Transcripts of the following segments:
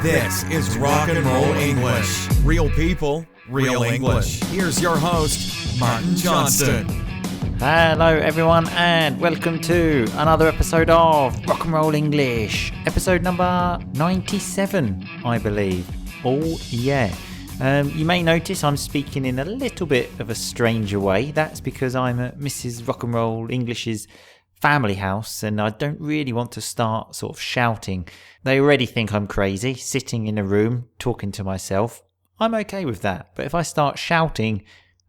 This is Rock and Roll English. Real people, real English. Here's your host, Martin Johnston. Hello everyone and welcome to another episode of Rock and Roll English. Episode number 97, I believe. Oh yeah. You may notice I'm speaking in a little bit of a stranger way. That's because I'm at Mrs. Rock and Roll English's family house and I don't really want to start sort of shouting. They already think I'm crazy, sitting in a room talking to myself. I'm okay with that, but if I start shouting,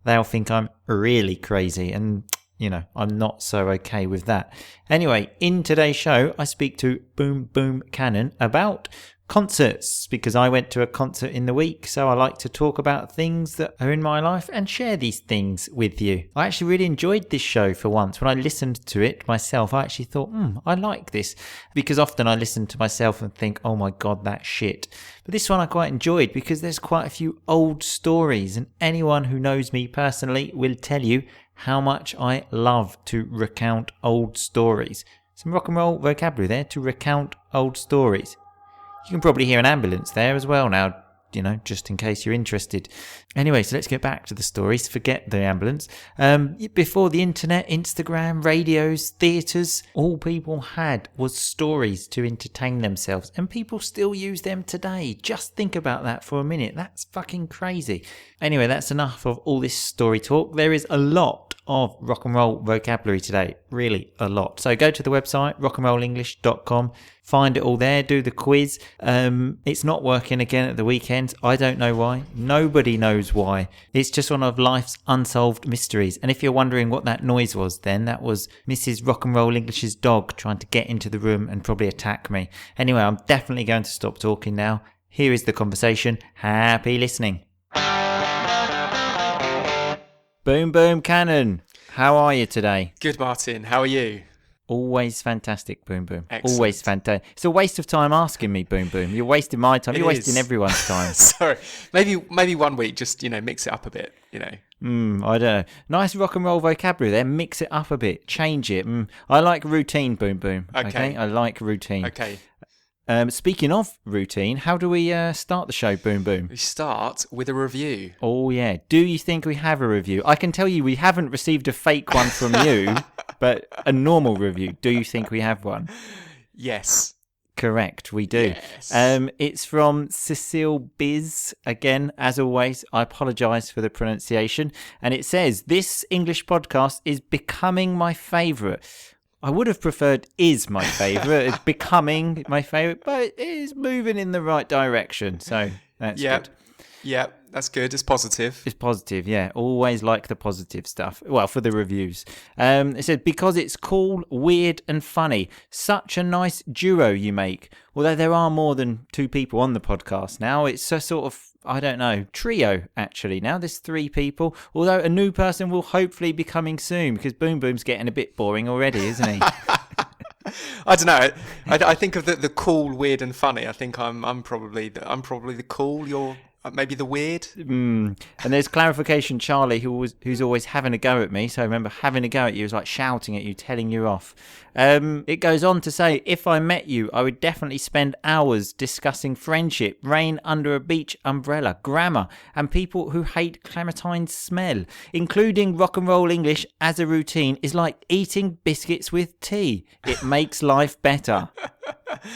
they'll think I'm really crazy and, you know, I'm not so okay with that. Anyway, in today's show, I speak to Boom Boom Cannon about concerts because I went to a concert in the week, so I like to talk about things that are in my life and share these things with you. I actually really enjoyed this show for once. When I listened to it myself, I actually thought, I like this, because often I listen to myself and think, oh my god, that's shit. But this one I quite enjoyed because there's quite a few old stories, and anyone who knows me personally will tell you how much I love to recount old stories. Some rock and roll vocabulary there, to recount old stories. You can probably hear an ambulance there as well now, you know, just in case you're interested. Anyway, so let's get back to the stories. Forget the ambulance. Before the internet, Instagram, radios, theatres, all people had was stories to entertain themselves. And people still use them today. Just think about that for a minute. That's fucking crazy. Anyway, that's enough of all this story talk. There is a lot of rock and roll vocabulary today. Really a lot. So go to the website, rockandrollenglish.com. Find it all there. Do the quiz. It's not working again at the weekend. I don't know why. Nobody knows why. It's just one of life's unsolved mysteries. And if you're wondering what that noise was, then that was Mrs. Rock and Roll English's dog trying to get into the room and probably attack me. Anyway, I'm definitely going to stop talking now. Here is the conversation. Happy listening. Boom Boom Cannon. How are you today? Good, Martin. How are you? Always fantastic, Boom Boom. Excellent. Always fantastic. It's a waste of time asking me, Boom Boom. You're wasting my time. You're wasting everyone's time. Sorry. Maybe 1 week, just, mix it up a bit, I don't know. Nice rock and roll vocabulary there. Mix it up a bit. Change it. I like routine, Boom Boom. Okay. I like routine. Okay. Speaking of routine, how do we start the show, Boom Boom? We start with a review. Oh, yeah. Do you think we have a review? I can tell you we haven't received a fake one from you, but a normal review. Do you think we have one? Yes. Correct, we do. Yes. It's from Cecile Biz. Again, as always, I apologise for the pronunciation. And it says, this English podcast is becoming my favourite. I would have preferred is my favourite. It's becoming my favourite, but it is moving in the right direction. So that's good. Yeah, that's good. It's positive. It's positive, yeah. Always like the positive stuff. Well, for the reviews. It said, because it's cool, weird and funny. Such a nice duo you make. Although there are more than two people on the podcast now. It's a sort of, I don't know, trio actually. Now there's 3 people. Although a new person will hopefully be coming soon because Boom Boom's getting a bit boring already, isn't he? I don't know. I think of the cool, weird and funny. I think I'm probably the cool. You're maybe the weird. And there's clarification, Charlie, who's always having a go at me. So I remember having a go at you is like shouting at you, telling you off. It goes on to say, if I met you, I would definitely spend hours discussing friendship, rain under a beach umbrella, grammar, and people who hate Clementine's smell. Including rock and roll English as a routine is like eating biscuits with tea. It makes life better.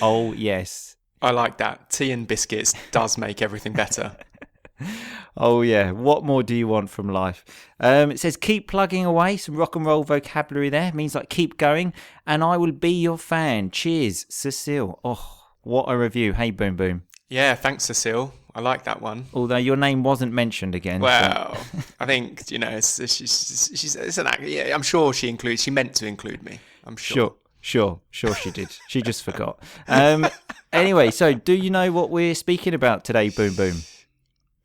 Oh, yes. I like that. Tea and biscuits does make everything better. Oh, yeah. What more do you want from life? It says, keep plugging away. Some rock and roll vocabulary there. It means like keep going. And I will be your fan. Cheers, Cecile. Oh, what a review. Hey, Boom Boom. Yeah, thanks, Cecile. I like that one. Although your name wasn't mentioned again. Well, I think, she's an actor. Yeah, I'm sure she meant to include me. I'm sure. Sure she did. She just forgot. Anyway, so do you know what we're speaking about today, Boom Boom?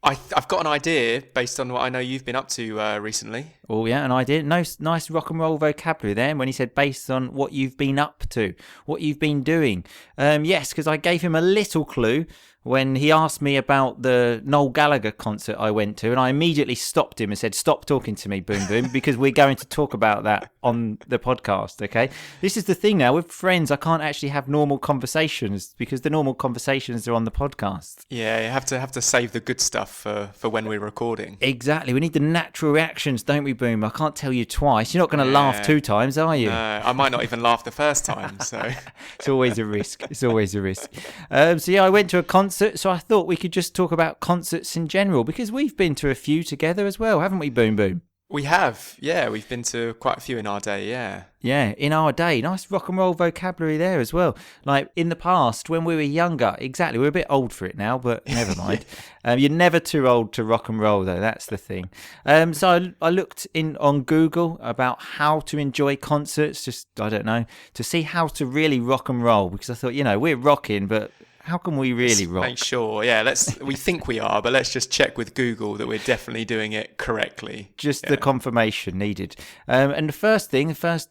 I've got an idea based on what I know you've been up to recently. Oh, yeah, an idea. Nice rock and roll vocabulary there when he said based on what you've been up to, what you've been doing. Yes, because I gave him a little clue. when he asked me about the Noel Gallagher concert I went to, and I immediately stopped him and said, "Stop talking to me, Boom Boom, because we're going to talk about that on the podcast." Okay, this is the thing now with friends. I can't actually have normal conversations because the normal conversations are on the podcast. Yeah, you have to save the good stuff for when we're recording. Exactly, we need the natural reactions, don't we, Boom? I can't tell you twice. You're not going to laugh 2 times, are you? No, I might not even laugh the first time. So it's always a risk. It's always a risk. So yeah, I went to a concert. So I thought we could just talk about concerts in general because we've been to a few together as well, haven't we, Boom Boom? We have, yeah. We've been to quite a few in our day, yeah. Yeah, in our day. Nice rock and roll vocabulary there as well. Like in the past, when we were younger, exactly. We're a bit old for it now, but never mind. You're never too old to rock and roll, though. That's the thing. So I looked in on Google about how to enjoy concerts, just, I don't know, to see how to really rock and roll because I thought, we're rocking, but how can we really rock? Make sure, yeah. We think we are, but let's just check with Google that we're definitely doing it correctly. Just the confirmation needed. And the first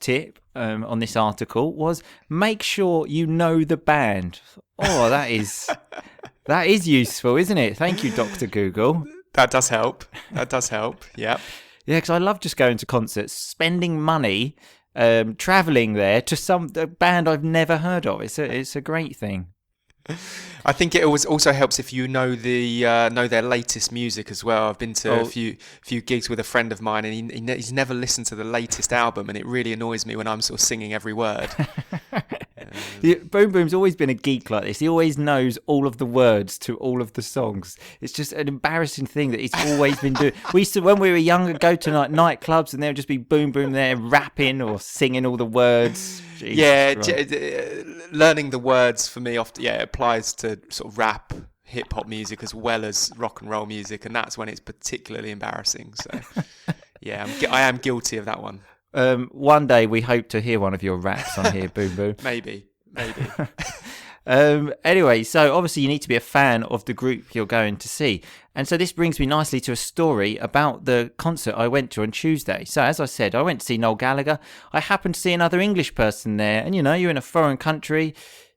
tip on this article was make sure you know the band. Oh, that is useful, isn't it? Thank you, Dr. Google. That does help. Yeah. Yeah, because I love just going to concerts, spending money, traveling there to some band I've never heard of. It's a great thing. I think it also helps if you know their latest music as well. I've been to a few gigs with a friend of mine, and he's never listened to the latest album, and it really annoys me when I'm sort of singing every word. Boom Boom's always been a geek like this. He always knows all of the words to all of the songs. It's just an embarrassing thing that he's always been doing. We used to, when we were younger, go to nightclubs, and there would just be Boom Boom there rapping or singing all the words. Learning the words for me often applies to sort of rap, hip hop music as well as rock and roll music, and that's when it's particularly embarrassing. So I am guilty of that one. One day we hope to hear one of your raps on here, Boom Boom. Maybe. Anyway, so obviously you need to be a fan of the group you're going to see. And so this brings me nicely to a story about the concert I went to on Tuesday. So as I said, I went to see Noel Gallagher. I happened to see another English person there. And you're in a foreign country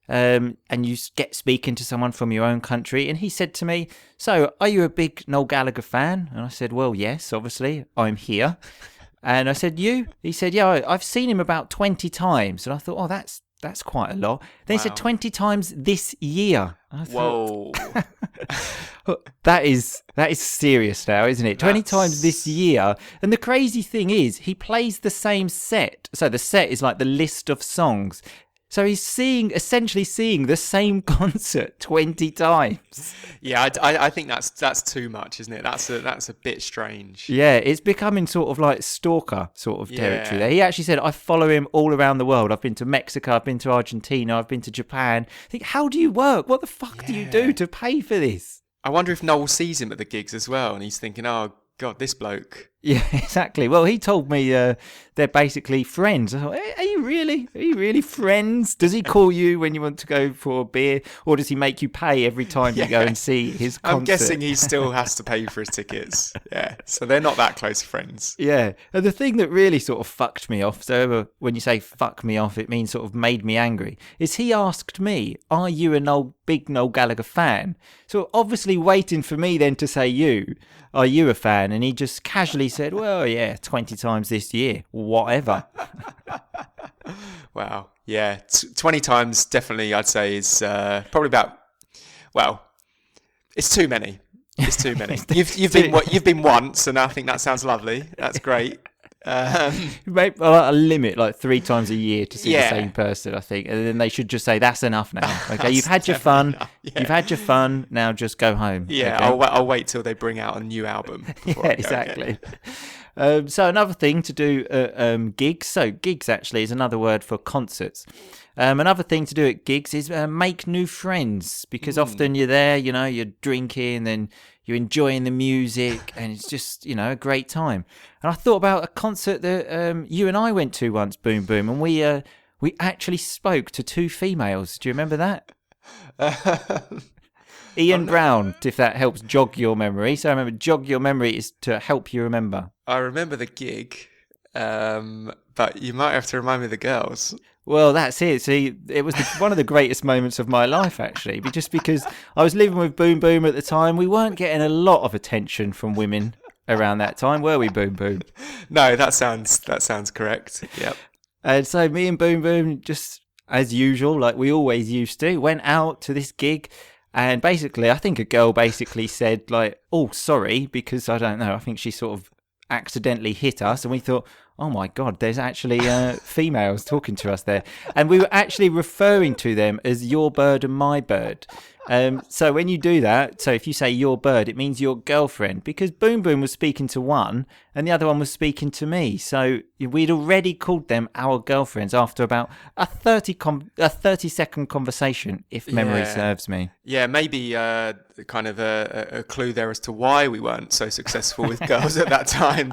and you get speaking to someone from your own country. And he said to me, "So are you a big Noel Gallagher fan?" And I said, "Well, yes, obviously, I'm here." And I said, "You?" He said, "Yeah, I've seen him about 20 times. And I thought, "Oh, that's quite a lot." Then he said 20 times this year. I thought, whoa. That is serious now, isn't it? 20 times this year. And the crazy thing is, he plays the same set. So the set is like the list of songs. So he's essentially seeing the same concert 20 times. Yeah, I think that's too much, isn't it? That's a bit strange. Yeah, it's becoming sort of like stalker sort of territory there. He actually said, "I follow him all around the world. I've been to Mexico, I've been to Argentina, I've been to Japan." I think, how do you work? What the fuck do you do to pay for this? I wonder if Noel sees him at the gigs as well, and he's thinking, "Oh God, this bloke." Yeah, exactly. Well, he told me they're basically friends. I thought, are you really friends? Does he call you when you want to go for a beer, or does he make you pay every time you go and see his concert? I'm guessing he still has to pay for his tickets. Yeah, so they're not that close friends. Yeah, and the thing that really sort of fucked me off, so when you say fuck me off, it means sort of made me angry, is he asked me, "Are you a big Noel Gallagher fan?" So obviously waiting for me then to say, "Are you a fan?" And he just casually said, "Well, yeah, 20 times this year, whatever." Wow. Yeah, 20 times definitely I'd say is probably about, well, it's too many. It's too many. You've been once, and I think that sounds lovely. That's great. Maybe a limit, like 3 times a year to see the same person, I think, and then they should just say that's enough now. Okay, you've had your fun. Yeah. You've had your fun. Now just go home. Yeah, okay? I'll wait till they bring out a new album. Yeah, exactly. So another thing to do at gigs. So gigs actually is another word for concerts. Another thing to do at gigs is make new friends, because often you're there, you're drinking and you're enjoying the music, and it's just, a great time. And I thought about a concert that you and I went to once, Boom Boom, and we actually spoke to 2 females. Do you remember that? Ian Brown, if that helps jog your memory. So I remember, jog your memory is to help you remember. I remember the gig, but you might have to remind me of the girls. Well, that's it. See, it was one of the greatest moments of my life, actually, just because I was living with Boom Boom at the time. We weren't getting a lot of attention from women around that time, were we, Boom Boom? No, that sounds correct. Yep. And so me and Boom Boom, just as usual, like we always used to, went out to this gig. And basically, I think a girl basically said, like, oh, sorry, because I don't know. I think she sort of accidentally hit us. And we thought, oh, my God, there's actually females talking to us there. And we were actually referring to them as your bird and my bird. So when you do that, so if you say your bird, it means your girlfriend, because Boom Boom was speaking to one and the other one was speaking to me. So we'd already called them our girlfriends after about a 30-second conversation, if memory serves me. Yeah, maybe kind of a clue there as to why we weren't so successful with girls at that time,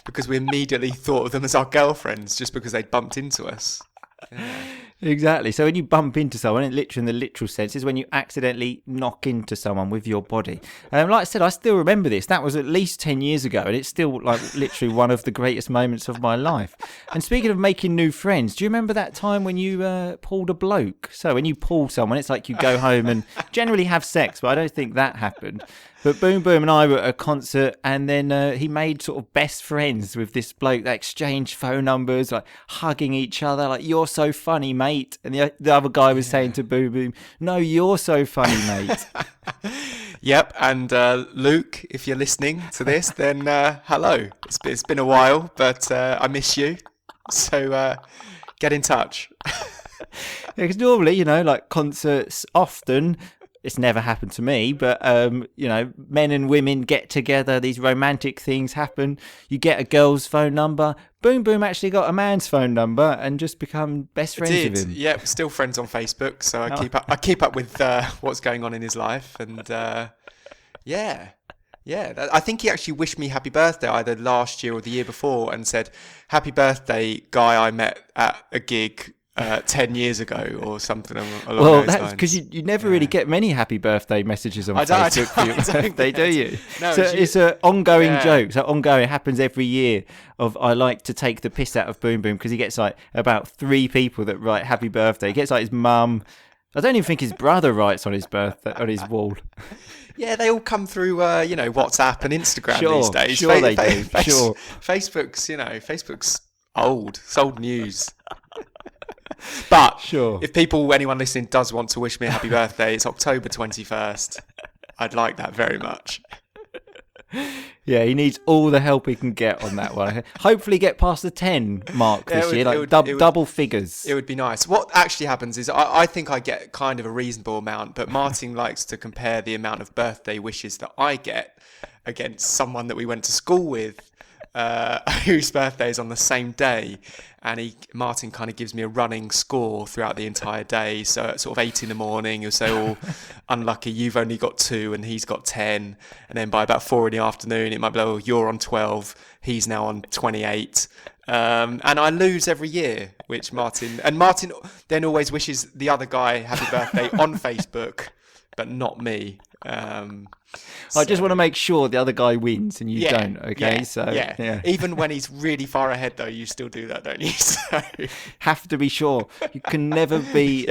because we immediately thought of them as our girlfriends just because they'd bumped into us. Yeah. Exactly. So when you bump into someone, in the literal sense, is when you accidentally knock into someone with your body. Like I said, I still remember this. That was at least 10 years ago, and it's still like literally one of the greatest moments of my life. And speaking of making new friends, do you remember that time when you pulled a bloke? So when you pull someone, it's like you go home and generally have sex, but I don't think that happened. But Boom Boom and I were at a concert, and then he made sort of best friends with this bloke. They exchanged phone numbers, like hugging each other, like, you're so funny, mate. And the other guy was saying to Boom Boom, no, you're so funny, mate. Yep, and Luke, if you're listening to this, then hello. It's been a while, but I miss you. So get in touch. Because normally, like concerts often... It's never happened to me, but, men and women get together. These romantic things happen. You get a girl's phone number. Boom Boom actually got a man's phone number and just become best friends with him. Yeah, still friends on Facebook. So I keep up with what's going on in his life. And yeah. I think he actually wished me happy birthday either last year or the year before and said, happy birthday, guy I met at a gig 10 years ago or something along those lines. Well, that's because you never really get many happy birthday messages on Facebook for your birthday, do you? No, so it's an ongoing joke. So ongoing, it happens every year. I like to take the piss out of Boom Boom because he gets like about 3 people that write happy birthday. He gets like his mum. I don't even think his brother writes on his birthday on his wall. Yeah, they all come through, WhatsApp and Instagram these days. Sure, they do. Sure. Facebook's old. It's old news. But if anyone listening does want to wish me a happy birthday, it's October 21st. I'd like that very much. Yeah, he needs all the help he can get on that one. Hopefully get past the 10 mark this year, double figures. It would be nice. What actually happens is I think I get kind of a reasonable amount, but Martin likes to compare the amount of birthday wishes that I get against someone that we went to school with, whose birthday is on the same day, and Martin kind of gives me a running score throughout the entire day. So at sort of 8 in the morning, he'll say, oh, unlucky, you've only got 2 and he's got 10. And then by about 4 in the afternoon, it might be, oh, you're on 12, he's now on 28. And I lose every year, which Martin then always wishes the other guy happy birthday on Facebook, but not me. I just want to make sure the other guy wins and you don't, okay? Even when he's really far ahead, though, you still do that, don't you? So... Have to be sure. You can never be...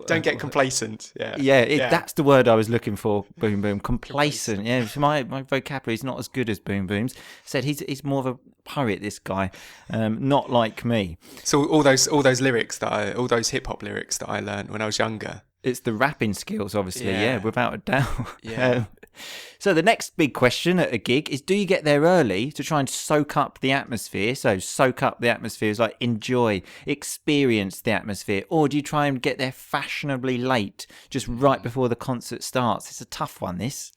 Don't get complacent. That's the word I was looking for, Boom Boom. Complacent. Yeah, my vocabulary is not as good as Boom Boom's. Said he's more of a poet, this guy, not like me. So all those lyrics all those hip hop lyrics that I learned when I was younger. It's the rapping skills, obviously, without a doubt. Yeah. So the next big question at a gig is, do you get there early to try and soak up the atmosphere? So soak up the atmosphere is like enjoy, experience the atmosphere. Or do you try and get there fashionably late, just right before the concert starts? It's a tough one, this.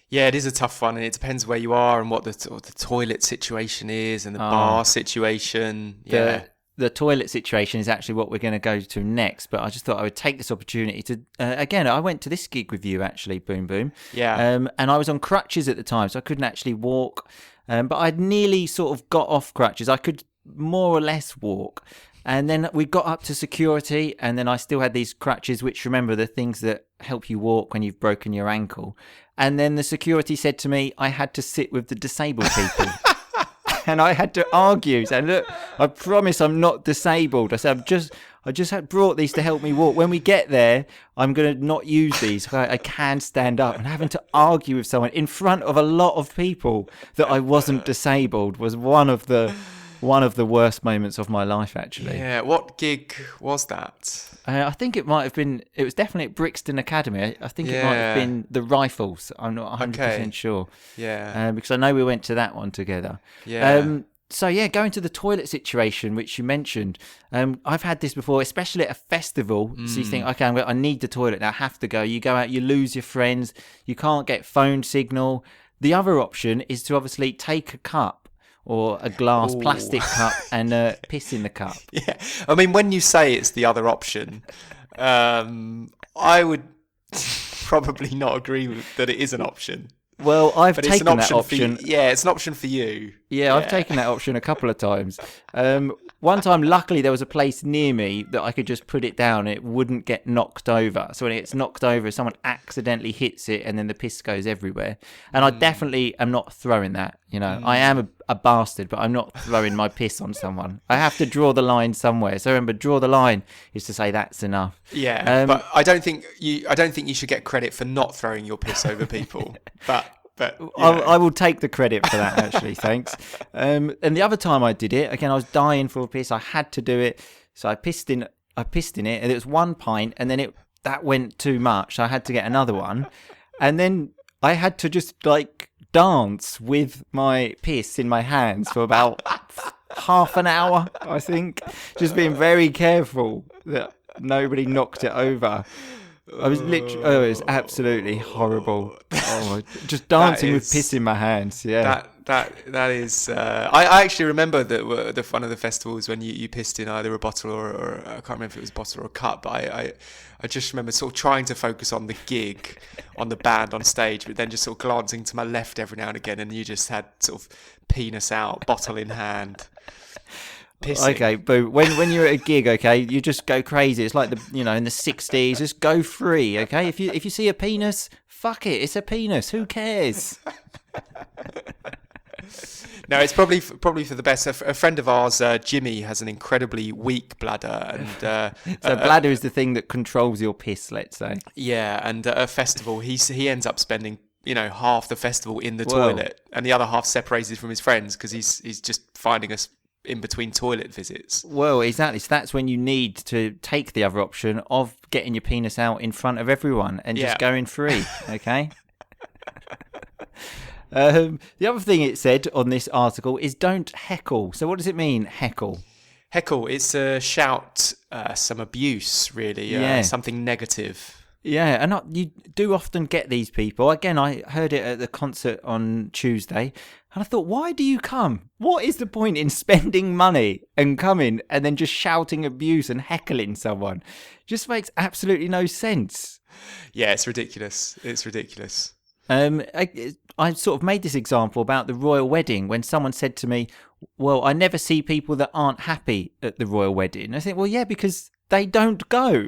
Yeah, it is a tough one, and it depends where you are and what the toilet situation is and the bar situation. Yeah. The toilet situation is actually what we're going to go to next, but I just thought I would take this opportunity to, again, I went to this gig with you actually, Boom Boom. Yeah. And I was on crutches at the time, so I couldn't actually walk, but I'd nearly sort of got off crutches. I could more or less walk. And then we got up to security, and then I still had these crutches, which, remember, the things that help you walk when you've broken your ankle. And then the security said to me I had to sit with the disabled people. And I had to argue. So look, I promise I'm not disabled. I said, I just had brought these to help me walk. When we get there, I'm going to not use these. I can stand up. And having to argue with someone in front of a lot of people that I wasn't disabled was one of the worst moments of my life, actually. Yeah, what gig was that? I think it was definitely at Brixton Academy. I think it might have been the Rifles. I'm not 100% sure. Yeah. Because I know we went to that one together. Yeah. So yeah, going to the toilet situation, which you mentioned, I've had this before, especially at a festival. So you think, okay, I need the toilet now, I have to go. You go out, you lose your friends, you can't get phone signal. The other option is to obviously take a cup or a glass plastic cup and piss in the cup. Yeah, I mean, when you say it's the other option, I would probably not agree with that it is an option. Well, I've taken that option. It's an option for you. Yeah, I've taken that option a couple of times. One time, luckily, there was a place near me that I could just put it down and it wouldn't get knocked over. So when it gets knocked over, someone accidentally hits it and then the piss goes everywhere. And I definitely am not throwing that. You know, I am a bastard, but I'm not throwing my piss on someone. I have to draw the line somewhere. So remember, draw the line is to say that's enough. Yeah, but I don't think you should get credit for not throwing your piss over people. But I will take the credit for that, actually. Thanks. And the other time I did it, again, I was dying for a piss. I had to do it, so I pissed in it, and it was 1 pint, and then that went too much. So I had to get another one, and then I had to just dance with my piss in my hands for about half an hour, I think, just being very careful that nobody knocked it over. I was literally, it was absolutely horrible. Just dancing with piss in my hands. Yeah. That is. I actually remember that the fun of the festivals when you pissed in either a bottle or I can't remember if it was a bottle or a cup. But I just remember sort of trying to focus on the gig, on the band on stage, but then just sort of glancing to my left every now and again, and you just had sort of penis out, bottle in hand. Pissing. Okay, but when you're at a gig, okay, you just go crazy. It's like in the 60s, just go free, okay? If you see a penis, fuck it, it's a penis. Who cares? No, it's probably for the best. A friend of ours, Jimmy, has an incredibly weak bladder, and so bladder is the thing that controls your piss, let's say. Yeah, and at a festival, he ends up spending half the festival in the toilet, and the other half separated from his friends because he's just finding us in between toilet visits. Well, exactly. So that's when you need to take the other option of getting your penis out in front of everyone and just going free. Okay. The other thing it said on this article is don't heckle. So what does it mean, heckle? Heckle, it's a shout, some abuse, really, something negative. Yeah, and you do often get these people. Again, I heard it at the concert on Tuesday, and I thought, why do you come? What is the point in spending money and coming and then just shouting abuse and heckling someone? Just makes absolutely no sense. Yeah, it's ridiculous. It's ridiculous. I sort of made this example about the royal wedding when someone said to me, well, I never see people that aren't happy at the royal wedding. I think, well, yeah, because they don't go.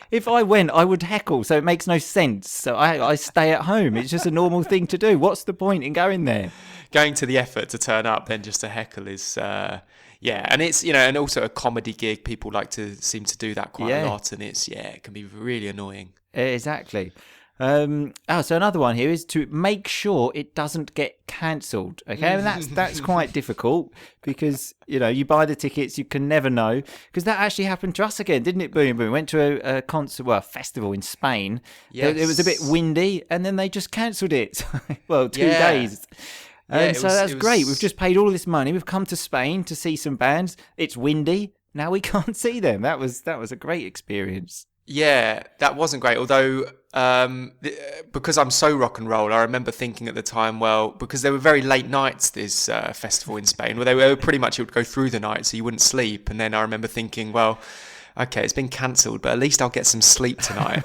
If I went, I would heckle, so it makes no sense. So I stay at home. It's just a normal thing to do. What's the point in going there? Going to the effort to turn up, then just to heckle is, and it's, and also a comedy gig. People seem to do that quite a lot, and it can be really annoying. Exactly. So another one here is to make sure it doesn't get cancelled. Okay, and that's quite difficult because you buy the tickets, you can never know, because that actually happened to us again, didn't it? Boom, boom. Went to a concert, a festival in Spain. Yes. It was a bit windy, and then they just cancelled it. 2 days. That's great. We've just paid all this money. We've come to Spain to see some bands. It's windy. Now we can't see them. That was a great experience. Yeah, that wasn't great. Although, because I'm so rock and roll, I remember thinking at the time, well, because there were very late nights, this festival in Spain, where they were pretty much, it would go through the night, so you wouldn't sleep. And then I remember thinking, well, okay, it's been cancelled, but at least I'll get some sleep tonight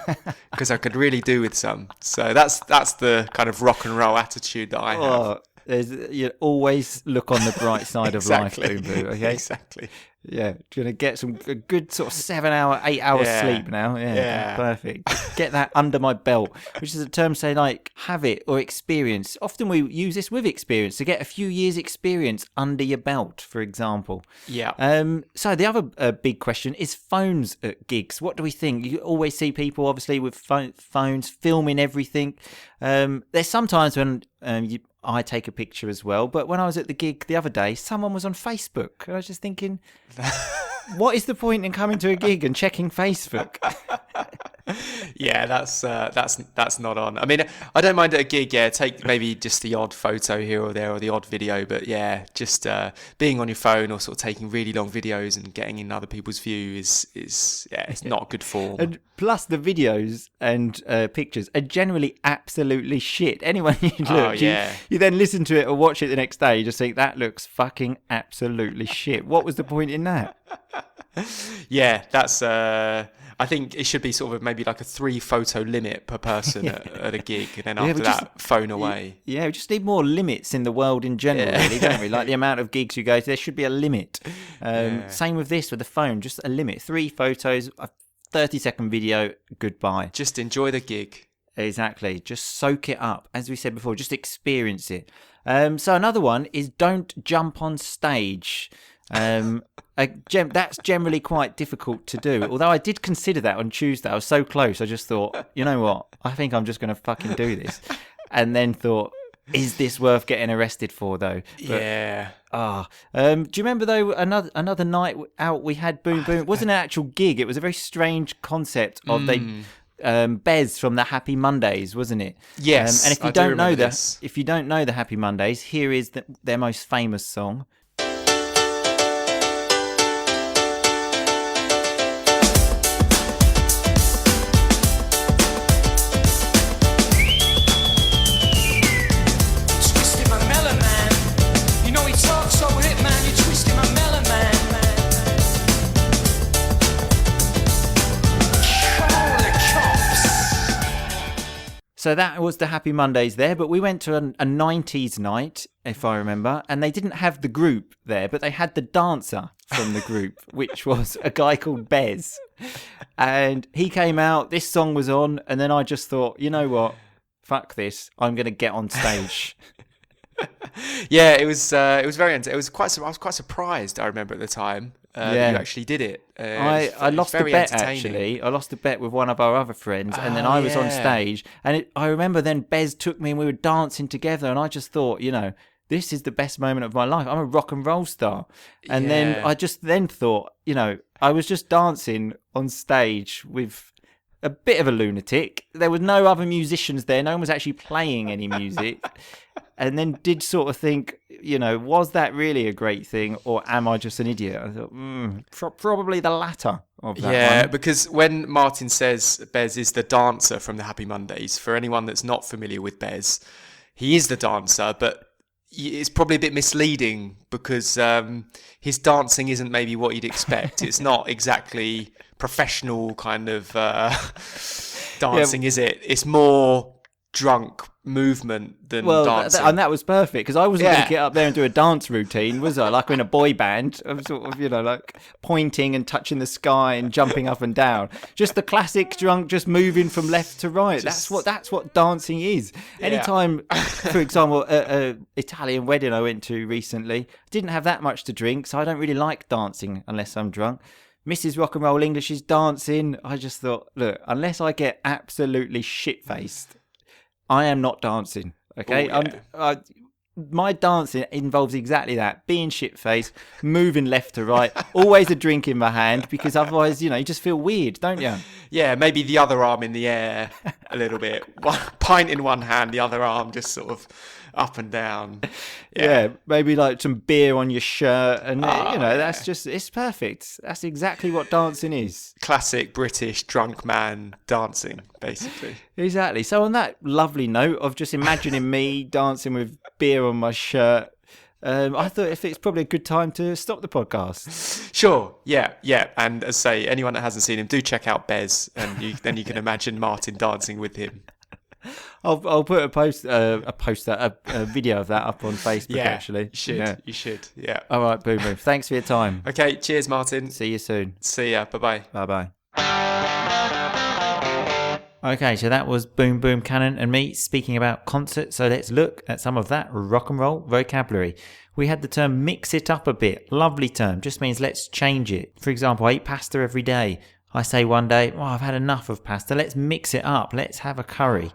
because I could really do with some. So that's the kind of rock and roll attitude that I have. You always look on the bright side of life, Boo Boo, okay? Exactly. Yeah, going to get a good sort of 8 hours sleep now. Yeah, perfect. Get that under my belt, which is a term saying like have it or experience. Often we use this with experience to get a few years experience under your belt, for example. Yeah. So the other big question is phones at gigs. What do we think? You always see people obviously with phones filming everything. There's sometimes when I take a picture as well, but when I was at the gig the other day, someone was on Facebook, and I was just thinking, what is the point in coming to a gig and checking Facebook? Yeah, that's not on. I mean, I don't mind at a gig. Yeah, take maybe just the odd photo here or there or the odd video, but yeah, just being on your phone or sort of taking really long videos and getting in other people's view is it's not good form. And plus, the videos and pictures are generally absolutely shit. Anyone you look, you then listen to it or watch it the next day, you just think that looks fucking absolutely shit. What was the point in that? Yeah, that's. I think it should be sort of maybe like a 3 photo limit per person at a gig, and then after that, phone away. Yeah, we just need more limits in the world in general, really, don't we? Like the amount of gigs you go to, there should be a limit. Same with this, with the phone, just a limit. 3 photos, a 30-second video, goodbye. Just enjoy the gig. Exactly. Just soak it up. As we said before, just experience it. So another one is don't jump on stage. That's generally quite difficult to do. Although I did consider that on Tuesday. I was so close. I just thought, you know what? I think I'm just going to fucking do this. And then thought, is this worth getting arrested for, though? But, yeah. Do you remember, though, another night out we had Boom Boom? It wasn't an actual gig. It was a very strange concept of Bez from the Happy Mondays, wasn't it? Yes. And if you don't know the Happy Mondays, here is their most famous song. So that was the Happy Mondays there, but we went to a 90s night, if I remember, and they didn't have the group there, but they had the dancer from the group, which was a guy called Bez. And he came out, this song was on, and then I just thought, you know what, fuck this, I'm going to get on stage. Yeah, it was very. I was quite surprised. I remember at the time. You actually did it. I lost the bet, actually. I lost the bet with one of our other friends, and then I was on stage. And I remember then Bez took me and we were dancing together, and I just thought, you know, this is the best moment of my life. I'm a rock and roll star. And then I just thought, you know, I was just dancing on stage with a bit of a lunatic. There was no other musicians there. No one was actually playing any music. And then did sort of think, you know, was that really a great thing, or am I just an idiot? I thought, probably the latter of that one. Yeah, because when Martin says Bez is the dancer from the Happy Mondays, for anyone that's not familiar with Bez, he is the dancer, but it's probably a bit misleading because his dancing isn't maybe what you'd expect. It's not exactly professional kind of dancing, is it? It's more drunk movement than dancing. And that was perfect because I wasn't going to get up there and do a dance routine, was I? Like in a boy band, I was sort of, you know, like pointing and touching the sky and jumping up and down. Just the classic drunk, just moving from left to right. That's what dancing is. Anytime, for example, an Italian wedding I went to recently, I didn't have that much to drink, so I don't really like dancing unless I'm drunk. Mrs. Rock and Roll English is dancing. I just thought, look, unless I get absolutely shit-faced, I am not dancing, okay? Ooh, yeah. My dancing involves exactly that, being shit-faced, moving left to right, always a drink in my hand, because otherwise, you know, you just feel weird, don't you? Yeah, maybe the other arm in the air a little bit. One pint in one hand, the other arm just sort of up and down. Yeah, maybe like some beer on your shirt, and you know, that's just, it's perfect. That's exactly what dancing is. Classic British drunk man dancing, basically. Exactly. So on that lovely note of just imagining me dancing with beer on my shirt, I thought if it's probably a good time to stop the podcast. Sure. Yeah. And as I say, anyone that hasn't seen him, do check out Bez, and then you can imagine Martin dancing with him. I'll put a video of that up on Facebook. Actually, you should. Yeah. All right, Boom Boom. Thanks for your time. Okay. Cheers, Martin. See you soon. See ya. Bye bye. Bye. Okay, so that was Boom Boom Cannon and me speaking about concerts. So let's look at some of that rock and roll vocabulary. We had the term mix it up a bit. Lovely term. Just means let's change it. For example, I eat pasta every day. I say one day, I've had enough of pasta. Let's mix it up. Let's have a curry.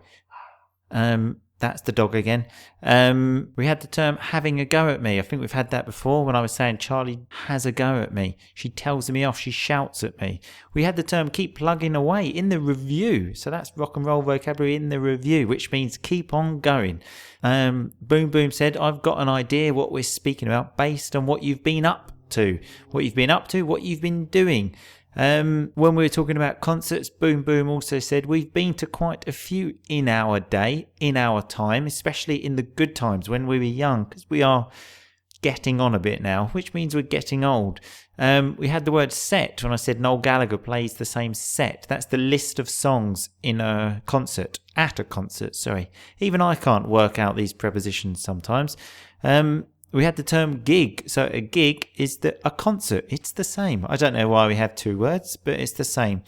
That's the dog again. We had the term having a go at me. I think we've had that before when I was saying Charlie has a go at me. She tells me off. She shouts at me. We had the term keep plugging away in the review. So that's rock and roll vocabulary in the review, which means keep on going. Boom Boom said, I've got an idea what we're speaking about based on what you've been up to. What you've been doing. When we were talking about concerts, Boom Boom also said we've been to quite a few in our day, in our time, especially in the good times when we were young, because we are getting on a bit now, which means we're getting old. We had the word set when I said Noel Gallagher plays the same set. That's the list of songs in a concert, at a concert, sorry. Even I can't work out these prepositions sometimes. We had the term gig. So a gig is a concert. It's the same. I don't know why we have two words, but it's the same.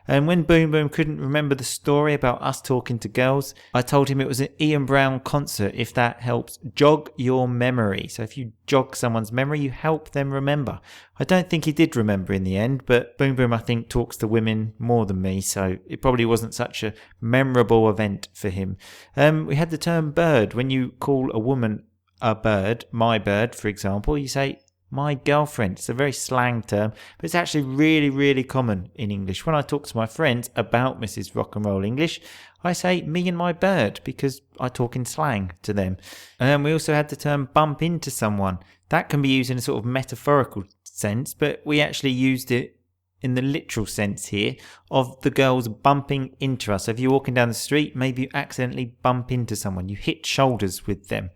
And when Boom Boom couldn't remember the story about us talking to girls, I told him it was an Ian Brown concert, if that helps jog your memory. So if you jog someone's memory, you help them remember. I don't think he did remember in the end, but Boom Boom, I think, talks to women more than me, so it probably wasn't such a memorable event for him. We had the term bird. When you call a woman a bird, my bird, for example, you say my girlfriend. It's a very slang term, but it's actually really, really common in English. When I talk to my friends about Mrs. Rock and Roll English, I say me and my bird because I talk in slang to them. And we also had the term bump into someone. That can be used in a sort of metaphorical sense, but we actually used it in the literal sense here of the girls bumping into us. So if you're walking down the street, maybe you accidentally bump into someone. You hit shoulders with them.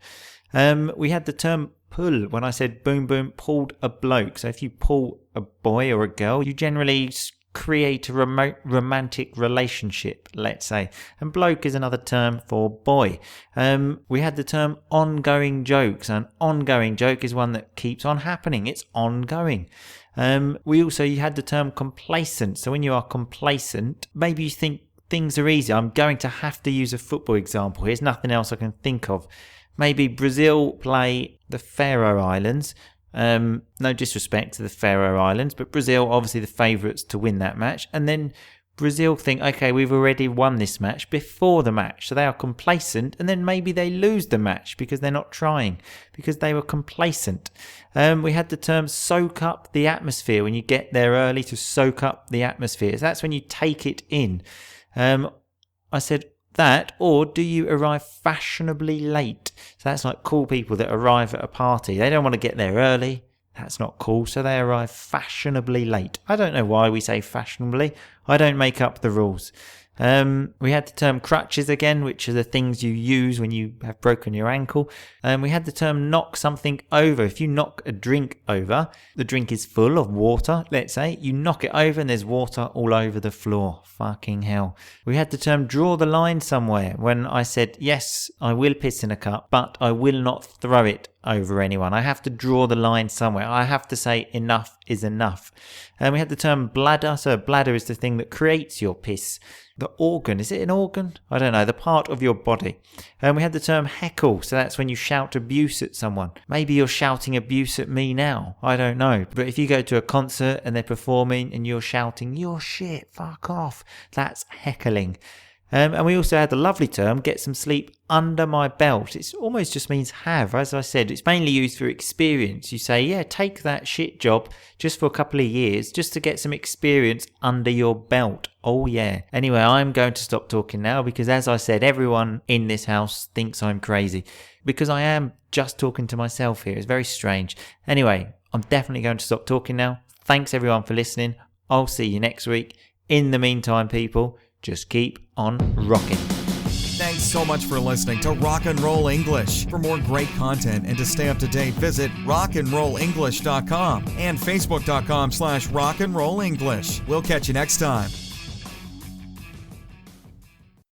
We had the term pull when I said Boom Boom pulled a bloke. So if you pull a boy or a girl, you generally create a romantic relationship, let's say. And bloke is another term for boy. We had the term ongoing jokes. An ongoing joke is one that keeps on happening. It's ongoing. You had the term complacent. So when you are complacent, maybe you think things are easy. I'm going to have to use a football example. Here's nothing else I can think of. Maybe Brazil play the Faroe Islands. No disrespect to the Faroe Islands, but Brazil obviously the favourites to win that match. And then Brazil think, okay, we've already won this match before the match. So they are complacent, and then maybe they lose the match because they're not trying, because they were complacent. We had the term soak up the atmosphere. When you get there early, to soak up the atmosphere. So that's when you take it in. I said that, or do you arrive fashionably late? So that's like cool people that arrive at a party. They don't want to get there early. That's not cool. So they arrive fashionably late. I don't know why we say fashionably. I don't make up the rules. We had the term crutches again, which are the things you use when you have broken your ankle. We had the term knock something over. If you knock a drink over, the drink is full of water, let's say. You knock it over and there's water all over the floor. Fucking hell. We had the term draw the line somewhere. When I said, yes, I will piss in a cup, but I will not throw it over anyone. I have to draw the line somewhere. I have to say enough is enough. We had the term bladder. So a bladder is the thing that creates your piss. The organ, is it an organ? I don't know, the part of your body. We had the term heckle, so that's when you shout abuse at someone. Maybe you're shouting abuse at me now, I don't know. But if you go to a concert and they're performing and you're shouting, you're shit, fuck off, that's heckling. And we also had the lovely term, get some sleep under my belt. It almost just means have. As I said, it's mainly used for experience. You say, yeah, take that shit job just for a couple of years, just to get some experience under your belt. Oh, yeah. Anyway, I'm going to stop talking now because, as I said, everyone in this house thinks I'm crazy because I am just talking to myself here. It's very strange. Anyway, I'm definitely going to stop talking now. Thanks, everyone, for listening. I'll see you next week. In the meantime, people, just keep on rocking. Thanks so much for listening to Rock and Roll English. For more great content and to stay up to date, visit rockandrollenglish.com and facebook.com/rockandrollenglish. We'll catch you next time.